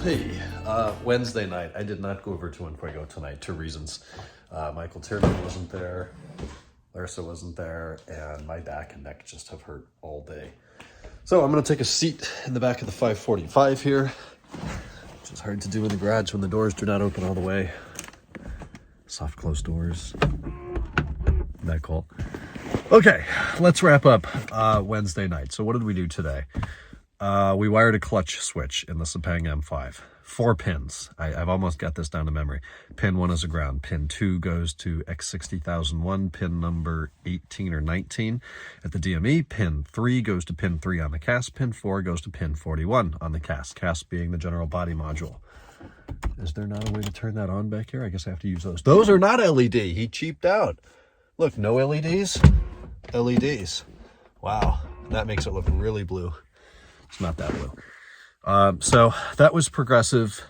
Hey, Wednesday night. I did not go over to Fuego tonight, two reasons. Michael Tiernan wasn't there, Larissa wasn't there, and my back and neck just have hurt all day. So I'm going to take a seat in the back of the 545 here, which is hard to do in the garage when the doors do not open all the way. Soft closed doors. Isn't that cool? Okay, let's wrap up Wednesday night. So what did we do today? We wired a clutch switch in the Sepang M5. 4 pins. I've almost got this down to memory. Pin 1 is a ground. Pin 2 goes to X60001, pin number 18 or 19 at the DME. Pin 3 goes to pin 3 on the cast. Pin 4 goes to pin 41 on the cast. Cast being the general body module. Is there not a way to turn that on back here? I guess I have to use those. Those are not LED. He cheaped out. Look, no LEDs. LEDs. Wow. That makes it look really blue. It's not that blue. So that was progressive.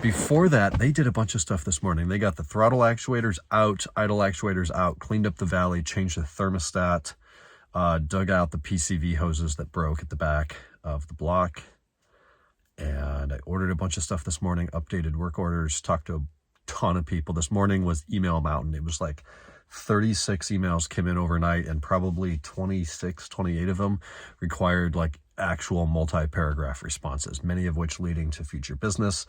Before that, they did a bunch of stuff this morning. They got the throttle actuators out, idle actuators out, cleaned up the valley, changed the thermostat, dug out the PCV hoses that broke at the back of the block. And I ordered a bunch of stuff this morning, updated work orders, talked to a ton of people. This morning was email mountain. It was like 36 emails came in overnight, and probably 26, 28 of them required like actual multi-paragraph responses, many of which leading to future business.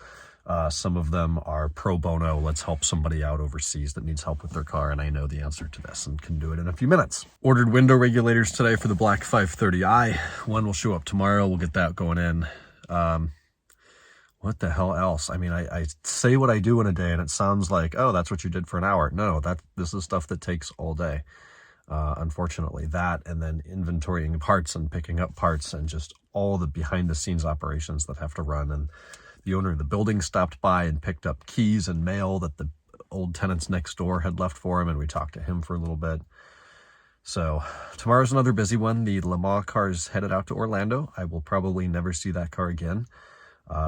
Some of them are pro bono. Let's help somebody out overseas that needs help with their car, and I know the answer to this and can do it in a few minutes. Ordered window regulators today for the black 530i. One will show up tomorrow. We'll get that going in. What the hell else? I mean, I say what I do in a day and it sounds like, oh, that's what you did for an hour. No, this is stuff that takes all day. Unfortunately, that, and then inventorying parts and picking up parts and just all the behind the scenes operations that have to run. And the owner of the building stopped by and picked up keys and mail that the old tenants next door had left for him. And we talked to him for a little bit. So tomorrow's another busy one. The Le Mans car is headed out to Orlando. I will probably never see that car again.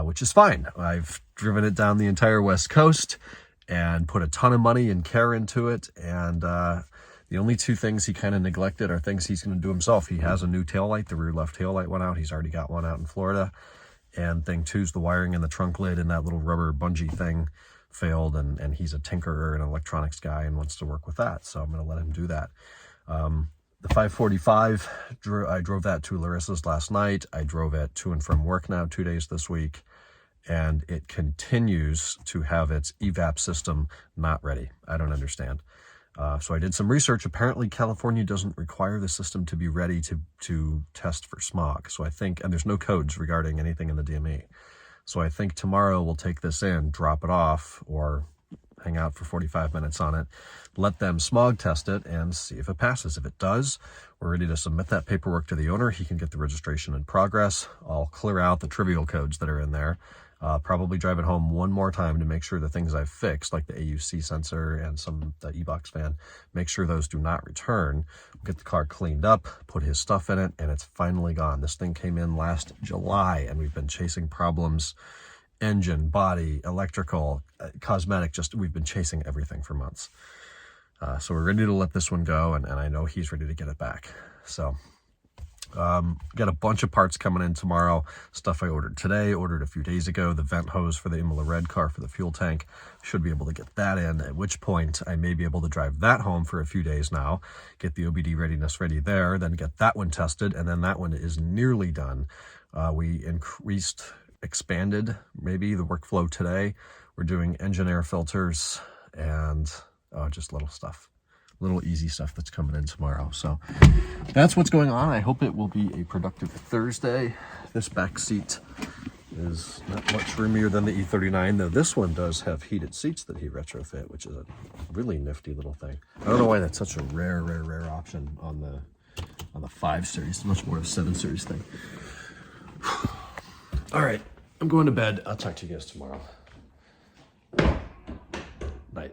Which is fine. I've driven it down the entire West Coast and put a ton of money and care into it. And the only two things he kind of neglected are things he's going to do himself. He has a new taillight. The rear left taillight went out. He's already got one out in Florida. And thing two is the wiring in the trunk lid and that little rubber bungee thing failed. And he's a tinkerer and electronics guy and wants to work with that. So I'm going to let him do that. The 545, I drove that to Larissa's last night. I drove it to and from work now 2 days this week, and it continues to have its evap system not ready. I don't understand. So I did some research. Apparently, California doesn't require the system to be ready to test for smog. So I think, and there's no codes regarding anything in the DME. So I think tomorrow we'll take this in, drop it off, or hang out for 45 minutes on it, let them smog test it and see if it passes. If it does, we're ready to submit that paperwork to the owner. He can get the registration in progress. I'll clear out the trivial codes that are in there. Probably drive it home one more time to make sure the things I've fixed, like the AUC sensor and the e-box fan, make sure those do not return. We'll get the car cleaned up, put his stuff in it, and it's finally gone. This thing came in last July, and we've been chasing problems. Engine, body, electrical, cosmetic, we've been chasing everything for months. So we're ready to let this one go, and I know he's ready to get it back. So got a bunch of parts coming in tomorrow. Stuff I ordered today, ordered a few days ago. The vent hose for the Imola Red car for the fuel tank. Should be able to get that in, at which point I may be able to drive that home for a few days now, get the OBD readiness ready there, then get that one tested, and then that one is nearly done. We expanded maybe the workflow today. We're doing engine air filters and just little stuff, little easy stuff that's coming in tomorrow. So that's what's going on. I hope it will be a productive Thursday. This back seat is not much roomier than the E39, though this one does have heated seats that he retrofit, which is a really nifty little thing. I don't know why that's such a rare option on the 5 Series. It's much more of a 7 Series thing. All right, I'm going to bed. I'll talk to you guys tomorrow. Night.